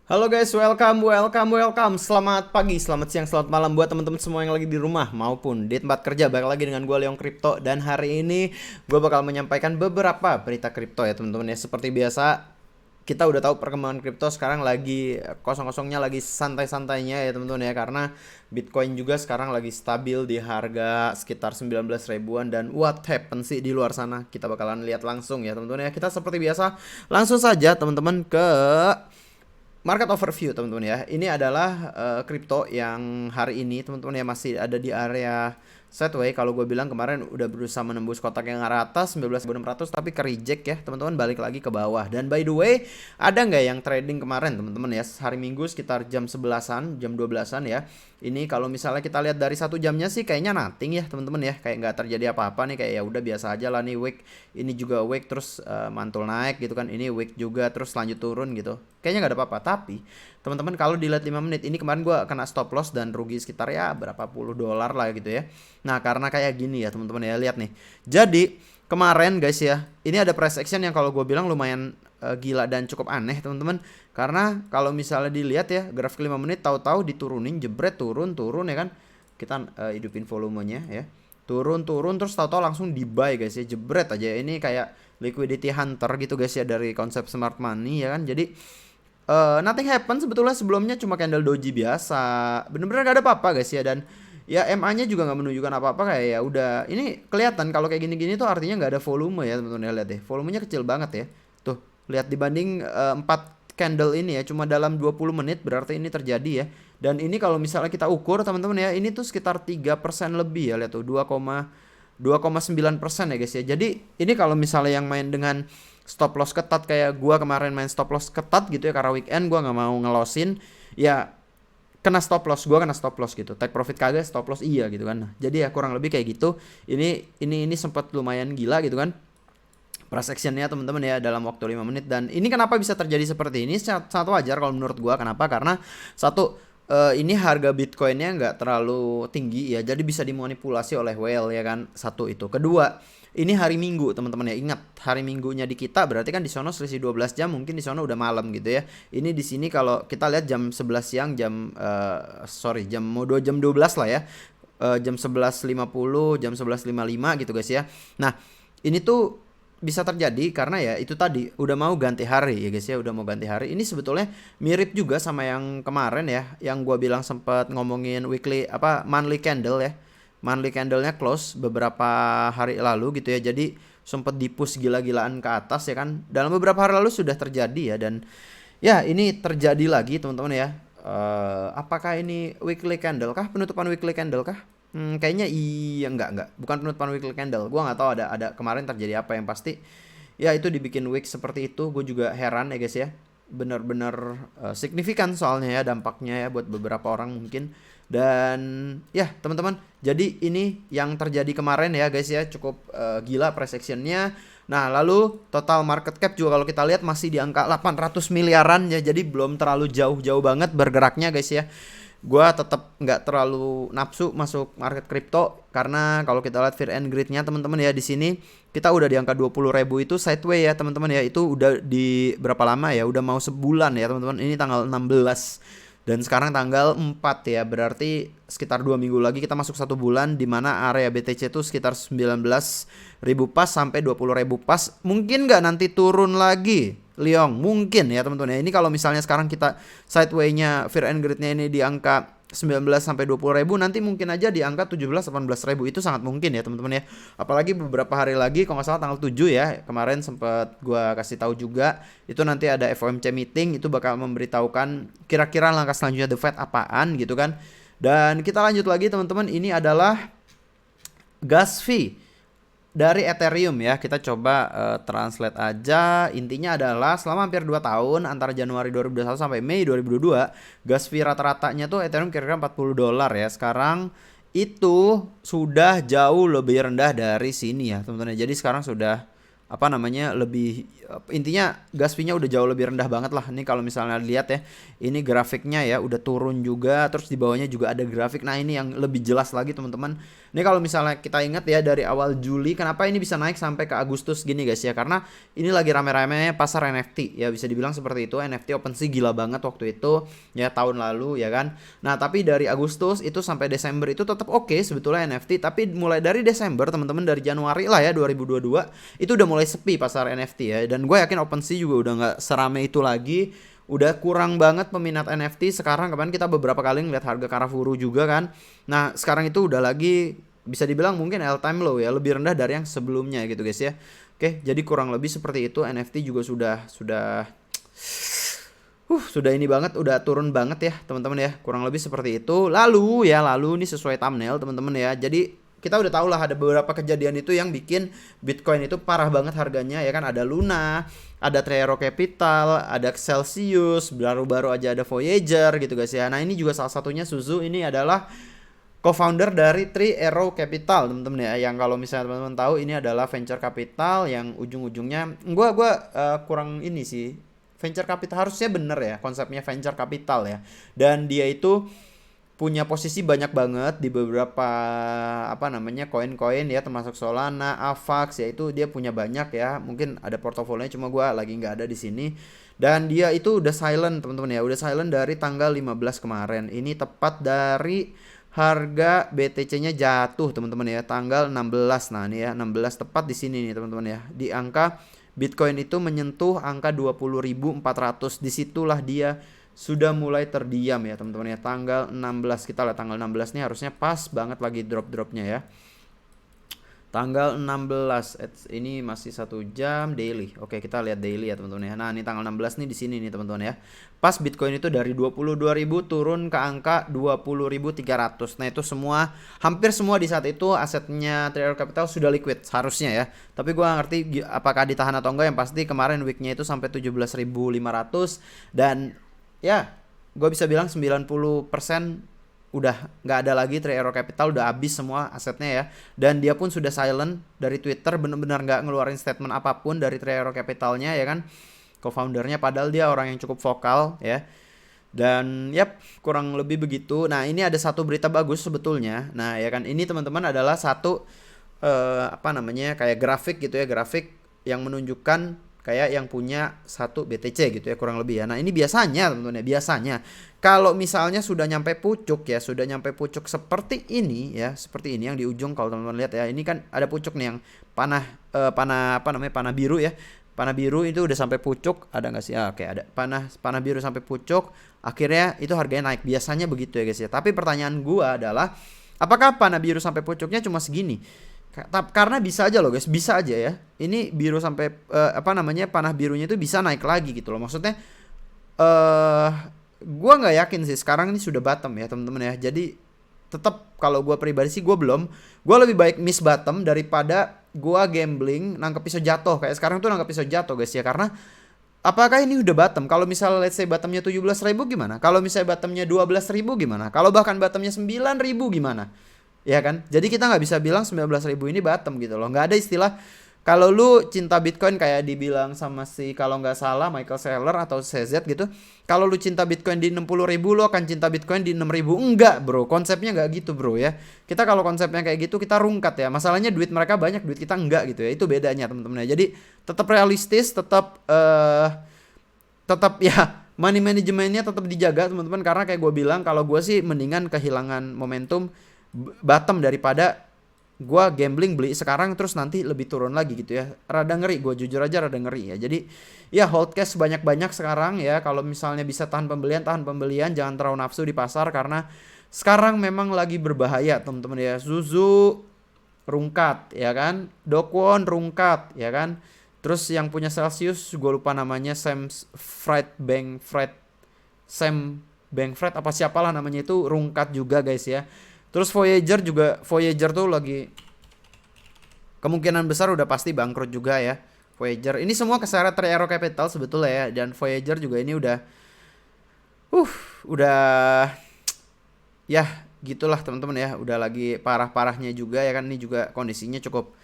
Halo guys, welcome. Selamat pagi, selamat siang, selamat malam buat teman-teman semua yang lagi di rumah maupun di tempat kerja. Balik lagi dengan gue Leong Crypto dan hari ini gue bakal menyampaikan beberapa berita kripto ya teman-teman ya. Seperti biasa, kita udah tahu perkembangan kripto sekarang lagi kosong-kosongnya, lagi santai-santainya ya teman-teman ya, karena Bitcoin juga sekarang lagi stabil di harga sekitar 19 ribuan. Dan what happen sih di luar sana, kita bakalan lihat langsung ya teman-teman ya. Kita seperti biasa langsung saja teman-teman ke market overview teman-teman ya. Ini adalah kripto yang hari ini teman-teman ya masih ada di area sideways. Kalau gue bilang kemarin udah berusaha menembus kotak yang arah atas 19.600 tapi ke reject ya teman-teman, balik lagi ke bawah. Dan by the way, ada nggak yang trading kemarin teman-teman ya, hari Minggu sekitar jam 11-an, jam 12-an ya. Ini kalau misalnya kita lihat dari 1 jamnya sih kayaknya nothing ya teman-teman ya, kayak nggak terjadi apa-apa nih, kayak ya udah biasa aja lah nih. Week ini juga week terus mantul naik gitu kan, ini week juga terus lanjut turun gitu, kayaknya nggak ada apa-apa. Tapi teman-teman kalau dilihat 5 menit ini, kemarin gua kena stop loss dan rugi sekitar ya berapa puluh dolar lah gitu ya. Nah karena kayak gini ya teman-teman ya, lihat nih. Jadi kemarin guys ya, ini ada price action yang kalau gue bilang lumayan gila dan cukup aneh teman-teman. Karena kalau misalnya dilihat ya grafik 5 menit, tahu-tahu diturunin jebret, turun ya kan. Kita hidupin volumenya ya, turun terus tahu-tahu langsung di buy guys ya, jebret aja. Ini kayak liquidity hunter gitu guys ya, dari konsep smart money ya kan. Jadi nothing happen sebetulnya, sebelumnya cuma candle doji biasa, bener-bener gak ada apa-apa guys ya. Dan ya MA-nya juga nggak menunjukkan apa-apa, kayak ya udah. Ini kelihatan kalau kayak gini-gini tuh artinya nggak ada volume ya teman-teman ya. Lihat deh, volumenya kecil banget ya. Tuh, lihat dibanding 4 candle ini ya, cuma dalam 20 menit berarti ini terjadi ya. Dan ini kalau misalnya kita ukur teman-teman ya, ini tuh sekitar 3% lebih ya. Lihat tuh 2,9% ya guys ya. Jadi ini kalau misalnya yang main dengan stop loss ketat kayak gua kemarin, main stop loss ketat gitu ya karena weekend gua nggak mau ngelosin ya, kena stop loss, gua kena stop loss gitu. Take profit kagak, stop loss iya gitu kan. Nah, jadi ya kurang lebih kayak gitu. Ini sempat lumayan gila gitu kan price actionnya teman-teman ya dalam waktu 5 menit. Dan ini kenapa bisa terjadi seperti ini, sangat wajar kalau menurut gua. Kenapa? Karena satu, ini harga Bitcoinnya nggak terlalu tinggi ya, jadi bisa dimanipulasi oleh whale ya kan. Satu itu. Kedua, ini hari Minggu teman-teman ya. Ingat, hari Minggunya di kita berarti kan di sono selisih 12 jam, mungkin di sono udah malam gitu ya. Ini di sini kalau kita lihat jam 11 siang, jam mau 2 jam 12 lah ya. Jam 11.50, jam 11.55 gitu guys ya. Nah, ini tuh bisa terjadi karena ya itu tadi udah mau ganti hari ya guys ya, udah mau ganti hari. Ini sebetulnya mirip juga sama yang kemarin ya, yang gua bilang sempat ngomongin weekly apa monthly candle ya. Monthly candlenya close beberapa hari lalu gitu ya. Jadi sempat dipus gila-gilaan ke atas ya kan. Dalam beberapa hari lalu sudah terjadi ya. Dan ya ini terjadi lagi teman-teman ya. Apakah ini weekly candle kah? Penutupan weekly candle kah? Kayaknya iya, enggak. Bukan penutupan weekly candle. Gua nggak tahu ada kemarin terjadi apa, yang pasti ya itu dibikin week seperti itu. Gue juga heran ya guys ya. Bener-bener signifikan soalnya ya dampaknya ya buat beberapa orang mungkin. Dan ya teman-teman, jadi ini yang terjadi kemarin ya guys ya, cukup gila price actionnya. Nah lalu total market cap juga kalau kita lihat masih di angka 800 miliaran ya, jadi belum terlalu jauh-jauh banget bergeraknya guys ya. Gua tetap nggak terlalu nafsu masuk market kripto karena kalau kita lihat fear and greed-nya teman-teman ya, di sini kita udah di angka 20.000 itu sideways ya teman-teman ya. Itu udah di berapa lama ya? Udah mau sebulan ya teman-teman. Ini tanggal 16 dan sekarang tanggal 4 ya. Berarti sekitar 2 minggu lagi kita masuk 1 bulan, di mana area BTC itu sekitar 19.000 pas sampai 20.000 pas. Mungkin nggak nanti turun lagi Leong, mungkin ya teman-teman ya. Ini kalau misalnya sekarang kita sideway-nya fear and greed-nya ini di angka 19 sampai 20.000, nanti mungkin aja di angka 17-18.000. Itu sangat mungkin ya teman-teman ya. Apalagi beberapa hari lagi, kalau nggak salah tanggal 7 ya, kemarin sempat gua kasih tahu juga, itu nanti ada FOMC meeting, itu bakal memberitahukan kira-kira langkah selanjutnya The Fed apaan gitu kan. Dan kita lanjut lagi teman-teman, ini adalah gas fee dari Ethereum ya. Kita coba translate aja. Intinya adalah selama hampir 2 tahun antara Januari 2021 sampai Mei 2022, gas fee rata-ratanya tuh Ethereum kira-kira 40 dolar ya. Sekarang itu sudah jauh lebih rendah dari sini ya teman-teman. Jadi sekarang sudah apa namanya, lebih, intinya gas fee-nya udah jauh lebih rendah banget lah. Ini kalau misalnya lihat ya, ini grafiknya ya udah turun juga, terus di bawahnya juga ada grafik. Nah ini yang lebih jelas lagi teman-teman. Ini kalau misalnya kita ingat ya dari awal Juli, kenapa ini bisa naik sampai ke Agustus gini guys ya? Karena ini lagi rame-ramenya pasar NFT ya, bisa dibilang seperti itu. NFT OpenSea gila banget waktu itu ya, tahun lalu ya kan. Nah tapi dari Agustus itu sampai Desember itu tetap oke sebetulnya NFT, tapi mulai dari Desember teman-teman, dari Januari lah ya 2022 itu udah mulai sepi pasar NFT ya. Dan gue yakin OpenSea juga udah nggak serame itu lagi. Udah kurang banget peminat NFT sekarang. Kemarin kita beberapa kali ngeliat harga Karafuru juga kan. Nah sekarang itu udah lagi bisa dibilang mungkin all time low ya, lebih rendah dari yang sebelumnya gitu guys ya. Oke, jadi kurang lebih seperti itu. NFT juga sudah ini banget, udah turun banget ya teman-teman ya, kurang lebih seperti itu. Lalu ini sesuai thumbnail teman-teman ya. Jadi kita udah tahu lah ada beberapa kejadian itu yang bikin Bitcoin itu parah banget harganya ya kan. Ada Luna, ada Tree Arrow Capital, ada Celsius, baru-baru aja ada Voyager gitu guys ya. Nah ini juga salah satunya Suzu, ini adalah co-founder dari Tree Arrow Capital teman-teman ya. Yang kalau misalnya teman-teman tahu ini adalah venture capital yang ujung-ujungnya gua kurang ini sih. Venture capital harusnya bener ya konsepnya venture capital ya. Dan dia itu punya posisi banyak banget di beberapa koin-koin ya, termasuk Solana, Avax ya, itu dia punya banyak ya. Mungkin ada portofolionya cuma gue lagi nggak ada di sini. Dan dia itu udah silent teman-teman ya, udah silent dari tanggal 15 kemarin. Ini tepat dari harga BTC-nya jatuh teman-teman ya, tanggal 16. Nah ini ya 16 tepat di sini nih teman-teman ya, di angka Bitcoin itu menyentuh angka 20.400. Disitulah dia sudah mulai terdiam ya teman-teman ya, tanggal 16. Kita lihat tanggal 16 nih harusnya pas banget lagi drop-dropnya ya, tanggal 16. Ini masih 1 jam daily. Oke, kita lihat daily ya teman-teman ya. Nah ini tanggal 16 nih di sini nih teman-teman ya, pas Bitcoin itu dari 22.000 turun ke angka 20.300. Nah itu semua, hampir semua di saat itu asetnya Tree Arrow Capital sudah liquid harusnya ya. Tapi gue gak ngerti apakah ditahan atau enggak. Yang pasti kemarin weeknya itu sampai 17.500. Dan ya gue bisa bilang 90% udah nggak ada lagi. Tree Arrow Capital udah habis semua asetnya ya. Dan dia pun sudah silent dari Twitter, bener-bener nggak ngeluarin statement apapun dari Tree Arrow Capitalnya ya kan, co-foundernya, padahal dia orang yang cukup vokal ya. Dan kurang lebih begitu. Nah ini ada satu berita bagus sebetulnya. Nah ya kan, ini teman-teman adalah satu kayak grafik gitu ya, grafik yang menunjukkan kayak yang punya satu BTC gitu ya kurang lebih ya. Nah ini biasanya teman-teman ya, biasanya kalau misalnya sudah nyampe pucuk seperti ini ya, seperti ini yang di ujung, kalau teman-teman lihat ya, ini kan ada pucuk nih yang panah biru ya. Panah biru itu udah sampai pucuk, ada nggak sih? Oke, ada panah biru sampai pucuk, akhirnya itu harganya naik. Biasanya begitu ya guys ya. Tapi pertanyaan gua adalah, apakah panah biru sampai pucuknya cuma segini? Karena bisa aja loh guys, bisa aja ya. Ini biru sampai panah birunya itu bisa naik lagi gitu loh. Maksudnya gua nggak yakin sih sekarang ini sudah bottom ya teman-teman ya. Jadi tetap kalau gua pribadi sih gua lebih baik miss bottom daripada gua gambling nangkep pisau jatuh kayak sekarang tuh, nangkep pisau jatuh guys ya. Karena apakah ini udah bottom? Kalau misalnya let's say bottomnya 17.000 gimana? Kalau misalnya bottomnya 12.000 gimana? Kalau bahkan bottomnya 9.000 gimana? Ya kan? Jadi kita nggak bisa bilang 19.000 ini bottom gitu loh. Nggak ada istilah kalau lu cinta Bitcoin kayak dibilang sama si, kalau nggak salah Michael Saylor atau CZ gitu. Kalau lu cinta Bitcoin di 60.000, lu akan cinta Bitcoin di 6.000. Enggak bro, konsepnya nggak gitu bro ya. Kita kalau konsepnya kayak gitu kita rungkat ya. Masalahnya duit mereka banyak, duit kita enggak gitu ya. Itu bedanya teman-teman ya. Jadi tetap realistis, tetap ya money manajemennya tetap dijaga teman-teman. Karena kayak gue bilang, kalau gue sih mendingan kehilangan momentum bottom daripada gue gambling beli sekarang terus nanti lebih turun lagi gitu ya. Rada ngeri, gue jujur aja rada ngeri ya. Jadi ya hold cash banyak-banyak sekarang ya. Kalau misalnya bisa tahan pembelian, jangan terlalu nafsu di pasar karena sekarang memang lagi berbahaya teman-teman ya. Suzu rungkat ya kan, Dokwon rungkat ya kan. Terus yang punya Celsius gue lupa namanya, Sam Bankfred apa siapalah namanya, itu rungkat juga guys ya. Terus Voyager tuh lagi kemungkinan besar udah pasti bangkrut juga ya. Voyager ini semua keseret Tree Arrow Capital sebetulnya ya. Dan Voyager juga ini udah ya gitulah teman-teman ya. Udah lagi parah-parahnya juga ya kan. Ini juga kondisinya cukup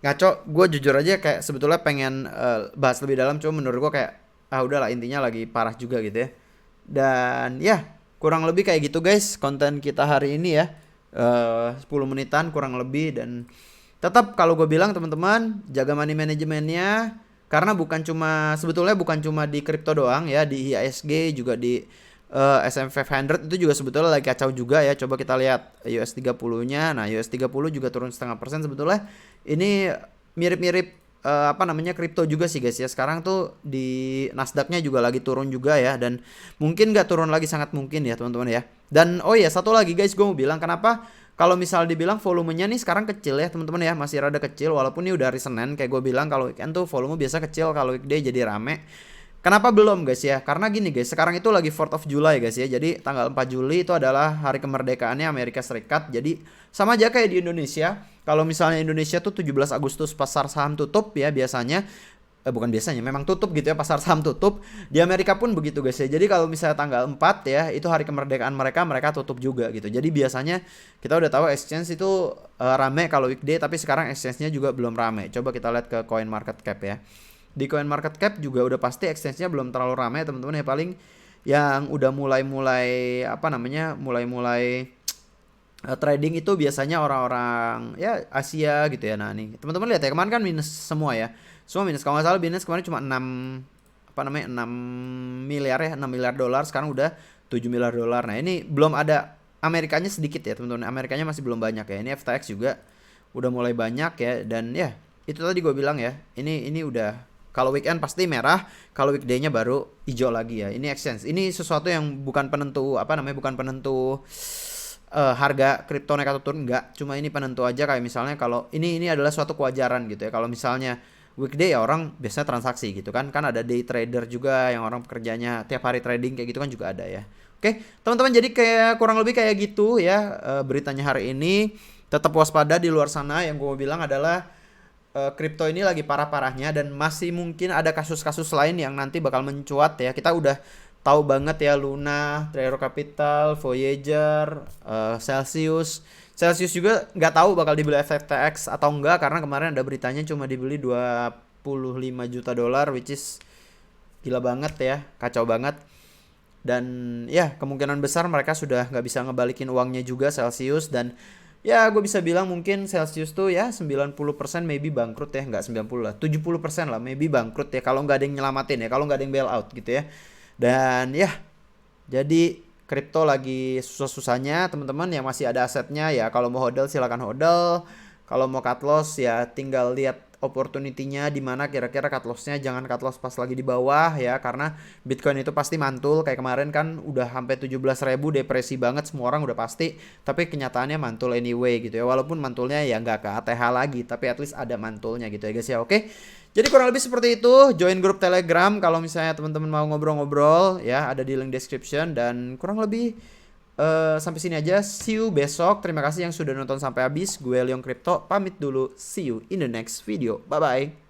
ngaco. Gue jujur aja kayak sebetulnya pengen bahas lebih dalam, cuma menurut gue kayak udahlah, intinya lagi parah juga gitu ya. Dan ya kurang lebih kayak gitu guys konten kita hari ini ya. 10 menitan kurang lebih. Dan tetap kalau gue bilang teman-teman, jaga money manajemennya, karena sebetulnya bukan cuma di kripto doang ya, di IHSG juga, di S&P 500 itu juga sebetulnya lagi kacau juga ya. Coba kita lihat US 30-nya. Nah, US 30 juga turun 0,5% sebetulnya. Ini mirip-mirip apa namanya, kripto juga sih guys ya. Sekarang tuh di Nasdaq-nya juga lagi turun juga ya, dan mungkin nggak turun lagi, sangat mungkin ya teman-teman ya. Dan oh ya, satu lagi guys, gue mau bilang kenapa kalau misal dibilang volumenya nih sekarang kecil ya teman-teman ya, masih rada kecil walaupun ini udah hari Senin. Kayak gue bilang kalau weekend tuh volume biasa kecil, kalau weekday jadi rame. Kenapa belum guys ya? Karena gini guys, sekarang itu lagi 4th of July guys ya. Jadi tanggal 4 Juli itu adalah hari kemerdekaannya Amerika Serikat. Jadi sama aja kayak di Indonesia. Kalau misalnya Indonesia tuh 17 Agustus pasar saham tutup ya biasanya. Bukan biasanya, memang tutup gitu ya, pasar saham tutup. Di Amerika pun begitu guys ya. Jadi kalau misalnya tanggal 4 ya, itu hari kemerdekaan mereka, mereka tutup juga gitu. Jadi biasanya kita udah tahu exchange itu rame kalau weekday, tapi sekarang exchange-nya juga belum rame. Coba kita lihat ke coin market cap ya. Di coin market cap juga udah pasti exchange-nya belum terlalu ramai teman-teman ya. Paling yang udah mulai-mulai apa namanya, mulai-mulai trading itu biasanya orang-orang ya Asia gitu ya. Nah nih teman-teman lihat ya, kemarin kan minus semua ya, semua minus. Kalau nggak salah Binance kemarin cuma 6 apa namanya, 6 miliar ya, 6 miliar dolar, sekarang udah 7 miliar dolar. Nah ini belum ada Amerikanya, sedikit ya teman-teman, Amerikanya masih belum banyak ya. Ini FTX juga udah mulai banyak ya. Dan ya itu tadi gue bilang ya, ini udah, kalau weekend pasti merah, kalau weekday-nya baru hijau lagi ya. Ini exchange. Ini sesuatu yang bukan penentu apa namanya, bukan penentu harga kripto naik atau turun, enggak. Cuma ini penentu aja, kayak misalnya kalau ini adalah suatu kewajaran gitu ya. Kalau misalnya weekday ya orang biasanya transaksi gitu kan. Kan ada day trader juga yang orang pekerjaannya tiap hari trading kayak gitu kan juga ada ya. Oke, teman-teman, jadi kayak kurang lebih kayak gitu ya beritanya hari ini. Tetap waspada di luar sana. Yang gue mau bilang adalah kripto ini lagi parah-parahnya, dan masih mungkin ada kasus-kasus lain yang nanti bakal mencuat ya. Kita udah tahu banget ya, Luna, Trero Capital, Voyager, Celsius. Celsius juga nggak tahu bakal dibeli FTX atau enggak, karena kemarin ada beritanya cuma dibeli 25 juta dolar, which is gila banget ya, kacau banget. Dan ya kemungkinan besar mereka sudah nggak bisa ngebalikin uangnya juga, Celsius. Dan ya gue bisa bilang mungkin Celsius tuh ya 90% maybe bangkrut ya, nggak 90 lah, 70% lah maybe bangkrut ya, kalau nggak ada yang nyelamatin ya, kalau nggak ada yang bailout gitu ya. Dan ya jadi kripto lagi susah-susahnya teman-teman. Yang masih ada asetnya ya, kalau mau hodl silakan hodl, kalau mau cut loss ya tinggal lihat opportunity-nya di mana kira-kira cut loss-nya. Jangan cut loss pas lagi di bawah ya, karena Bitcoin itu pasti mantul. Kayak kemarin kan udah sampai 17.000, depresi banget semua orang udah pasti, tapi kenyataannya mantul anyway gitu ya. Walaupun mantulnya ya nggak ke ATH lagi, tapi at least ada mantulnya gitu ya guys ya. Oke, jadi kurang lebih seperti itu. Join grup Telegram kalau misalnya teman-teman mau ngobrol-ngobrol ya, ada di link description. Dan kurang lebih sampai sini aja. See you besok. Terima kasih yang sudah nonton sampai habis. Gue Leon Crypto pamit dulu. See you in the next video. Bye bye.